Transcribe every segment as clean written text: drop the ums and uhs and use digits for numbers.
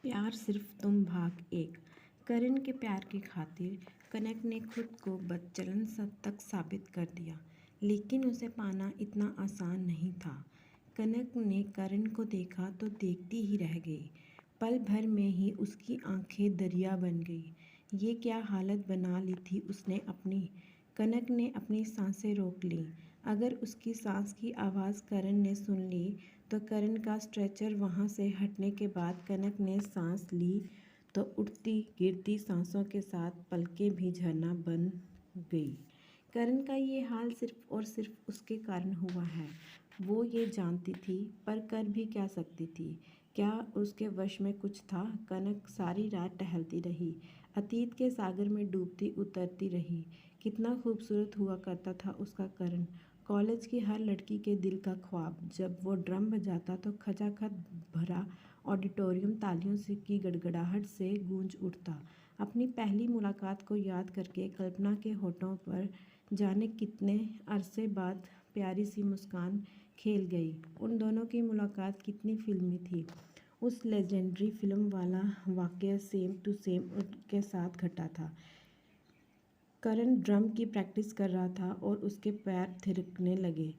प्यार सिर्फ तुम भाग एक। करण के प्यार की खातिर कनक ने खुद को बदचलन तक साबित कर दिया, लेकिन उसे पाना इतना आसान नहीं था। कनक ने करण को देखा तो देखती ही रह गई। पल भर में ही उसकी आंखें दरिया बन गई। ये क्या हालत बना ली थी उसने अपनी। कनक ने अपनी सांसें रोक लीं। अगर उसकी सांस की आवाज़ करण ने सुन ली तो करण का स्ट्रेचर वहाँ से हटने के बाद कनक ने सांस ली तो उठती गिरती सांसों के साथ पलकें भी झरना बन गई। करण का ये हाल सिर्फ और सिर्फ उसके कारण हुआ है। वो ये जानती थी, पर कर भी क्या सकती थी। क्या उसके वश में कुछ था? कनक सारी रात टहलती रही, अतीत के सागर में डूबती उतरती रही। कितना खूबसूरत हुआ करता था उसका करण, कॉलेज की हर लड़की के दिल का ख्वाब। जब वो ड्रम बजाता तो खचाखच भरा ऑडिटोरियम तालियों से की गड़गड़ाहट से गूंज उठता। अपनी पहली मुलाकात को याद करके कल्पना के होठों पर जाने कितने अरसे बाद प्यारी सी मुस्कान खेल गई। उन दोनों की मुलाकात कितनी फिल्मी थी। उस लेजेंडरी फिल्म वाला वाकया सेम टू सेम उनके साथ घटा था। करण ड्रम की प्रैक्टिस कर रहा था और उसके पैर थिरकने लगे।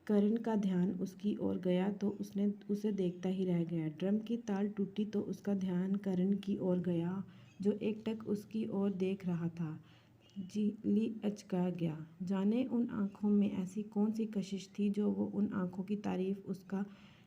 करण का ध्यान उसकी ओर गया तो उसने उसे देखता ही रह गया। ड्रम की ताल टूटी तो उसका ध्यान करण की ओर गया, जो एकटक उसकी ओर देख रहा था। जीली अचका गया। जाने उन आँखों में ऐसी कौन सी कशिश थी जो वो उन आँखों की तारीफ, उसका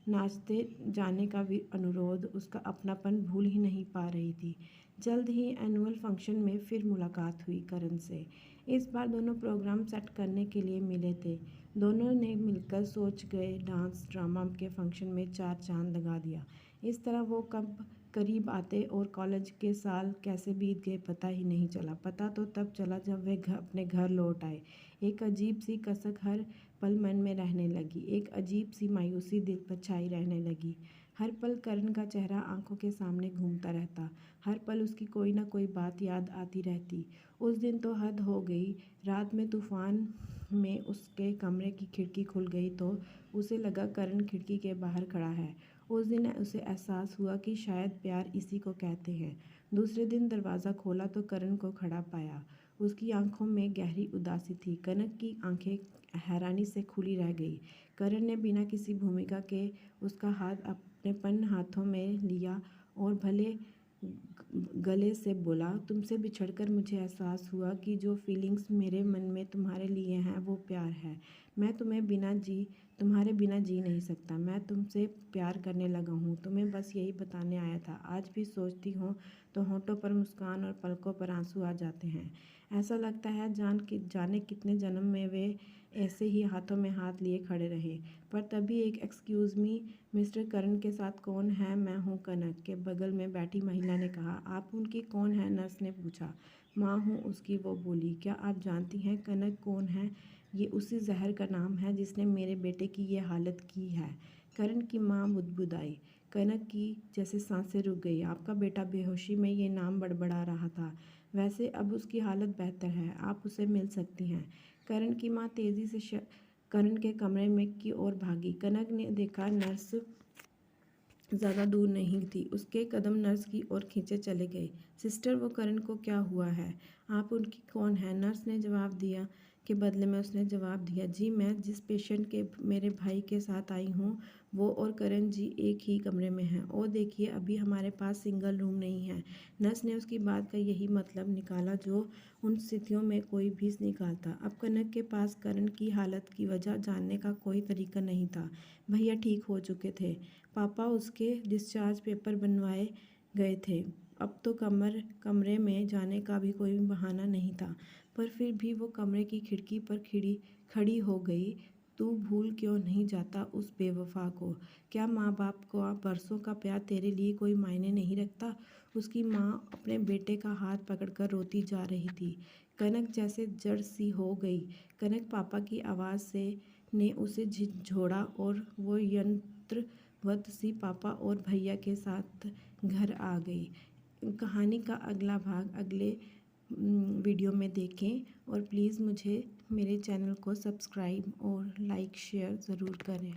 नाचते जाने का भी अनुरोध, उसका अपनापन भूल ही नहीं पा रही थी। जल्द ही एनुअल फंक्शन में फिर मुलाकात हुई करण से। इस बार दोनों प्रोग्राम सेट करने के लिए मिले थे। दोनों ने मिलकर सोच गए डांस ड्रामा के फंक्शन में चार चांद लगा दिया। इस तरह वो कब करीब आते और कॉलेज के साल कैसे बीत गए पता ही नहीं चला। पता तो तब चला जब वे अपने घर लौट आए। एक अजीब सी कसक हर पल मन में रहने लगी। एक अजीब सी मायूसी दिल पर छाई रहने लगी। हर पल करण का चेहरा आंखों के सामने घूमता रहता। हर पल उसकी कोई ना कोई बात याद आती रहती। उस दिन तो हद हो गई। रात में तूफान में उसके कमरे की खिड़की खुल गई तो उसे लगा करण खिड़की के बाहर खड़ा है। उस दिन उसे एहसास हुआ कि शायद प्यार इसी को कहते हैं। दूसरे दिन दरवाज़ा खोला तो करण को खड़ा पाया। उसकी आंखों में गहरी उदासी थी। कनक की आंखें हैरानी से खुली रह गई। करण ने बिना किसी भूमिका के उसका हाथ अपनेपन हाथों में लिया और भले गले से बोला, तुमसे बिछड़कर मुझे एहसास हुआ कि जो फीलिंग्स मेरे मन में तुम्हारे लिए हैं वो प्यार है। मैं तुम्हारे बिना जी नहीं सकता। मैं तुमसे प्यार करने लगा हूँ। तुम्हें बस यही बताने आया था। आज भी सोचती हूँ तो होंठों पर मुस्कान और पलकों पर आंसू आ जाते हैं। ऐसा लगता है जाने कितने जन्म में वे ऐसे ही हाथों में हाथ लिए खड़े रहे। पर तभी एक एक्सक्यूज़ मी मिस्टर करण के साथ कौन है? मैं हूँ कनक, के बगल में बैठी महिला ने कहा। आप उनकी कौन है? नर्स ने पूछा। माँ हूँ उसकी, वो बोली। क्या आप जानती हैं कनक कौन है? ये उसी जहर का नाम है जिसने मेरे बेटे की ये हालत की है। करण की माँ बुदबुदाई। कनक की जैसे सांसें रुक गई। आपका बेटा बेहोशी में ये नाम बड़बड़ा रहा था। वैसे अब उसकी हालत बेहतर है, आप उसे मिल सकती हैं। करण की माँ तेज़ी से करण के कमरे में की ओर भागी। कनक ने देखा नर्स ज़्यादा दूर नहीं थी। उसके कदम नर्स की ओर खींचे चले गए। सिस्टर, वो करण को क्या हुआ है? आप उनकी कौन है? नर्स ने जवाब दिया के बदले में उसने जवाब दिया, जी मैं जिस पेशेंट के मेरे भाई के साथ आई हूँ वो और करण जी एक ही कमरे में हैं। ओ देखिए, अभी हमारे पास सिंगल रूम नहीं है। नर्स ने उसकी बात का यही मतलब निकाला जो उन स्थितियों में कोई भी निकालता। अब कनक के पास करण की हालत की वजह जानने का कोई तरीका नहीं था। भैया ठीक हो चुके थे। पापा उसके डिस्चार्ज पेपर बनवाए गए थे। अब तो कमरे में जाने का भी कोई बहाना नहीं था। पर फिर भी वो कमरे की खिड़की पर खड़ी हो गई। तू भूल क्यों नहीं जाता उस बेवफा को? क्या माँ बाप का बरसों का प्यार तेरे लिए कोई मायने नहीं रखता? उसकी माँ अपने बेटे का हाथ पकड़कर रोती जा रही थी। कनक जैसे जड़ सी हो गई। कनक पापा की आवाज़ से ने उसे झिझोड़ा और वो यंत्रवत सी पापा और भैया के साथ घर आ गई। कहानी का अगला भाग अगले वीडियो में देखें और प्लीज़ मुझे मेरे चैनल को सब्सक्राइब और लाइक शेयर ज़रूर करें।